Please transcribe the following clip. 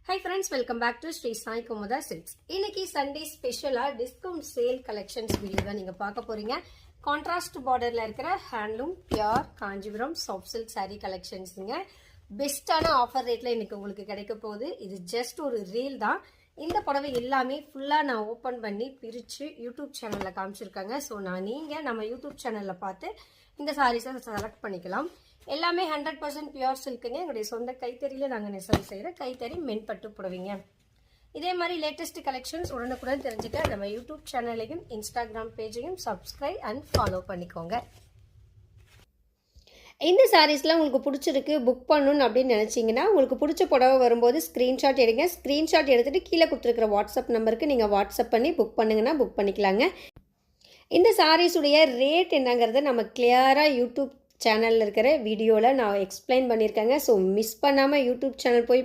Hi friends, welcome back to Sri Sai Kumudha Silks. இன்னைக்கு Sunday ஸ்பெஷலா discount sale collections video தான் நீங்க பார்க்க போறீங்க. கான்ட்ராஸ்ட் பார்டர்ல இருக்கிற handloom pure Kanchipuram soft silk saree கலெக்ஷன்ஸ்ங்க. பெஸ்டான ஆஃபர் ரேட்ல இன்னைக்கு உங்களுக்கு கிடைக்க போகுது. இது ஜஸ்ட் ஒரு ரீல் தான். இந்த புடவை எல்லாமே ஃபுல்லா நான் ஓபன் பண்ணி பிரிச்சு யூடியூப் சேனல்ல காமிச்சிருக்காங்க. ஸோ நீங்க நம்ம யூடியூப் சேனல்ல பார்த்து இந்த சாரீஸை செலக்ட் பண்ணிக்கலாம். எல்லாமே 100% பியூர் சில்க்குங்க. எங்களுடைய சொந்த கைத்தறியில் நாங்கள் நெசவு செய்கிற கைத்தறி மென்பட்டு புடவைங்க. இதே மாதிரி லேட்டஸ்ட் கலெக்ஷன்ஸ் உடனுக்குடன் தெரிஞ்சுக்க நம்ம யூடியூப் சேனலையும் இன்ஸ்டாகிராம் பேஜையும் சப்ஸ்கிரைப் அண்ட் ஃபாலோ பண்ணிக்கோங்க. இந்த சாரீஸ்லாம் உங்களுக்கு பிடிச்சிருக்கு புக் பண்ணணும் அப்படின்னு நினச்சிங்கன்னா உங்களுக்கு பிடிச்ச புடவை வரும்போது ஸ்க்ரீன்ஷாட் எடுங்க. ஸ்க்ரீன்ஷாட் எடுத்துகிட்டு கீழே கொடுத்துருக்குற வாட்ஸ்அப் நம்பருக்கு நீங்கள் வாட்ஸ்அப் பண்ணி புக் பண்ணுங்கன்னா புக் பண்ணிக்கலாங்க. இந்த சாரீஸுடைய ரேட் என்னங்கிறத நம்ம கிளியராக யூடியூப் சேனலில் இருக்கிற வீடியோவில் நான் எக்ஸ்பிளைன் பண்ணியிருக்கேங்க. ஸோ மிஸ் பண்ணாமல் யூடியூப் சேனல் போய்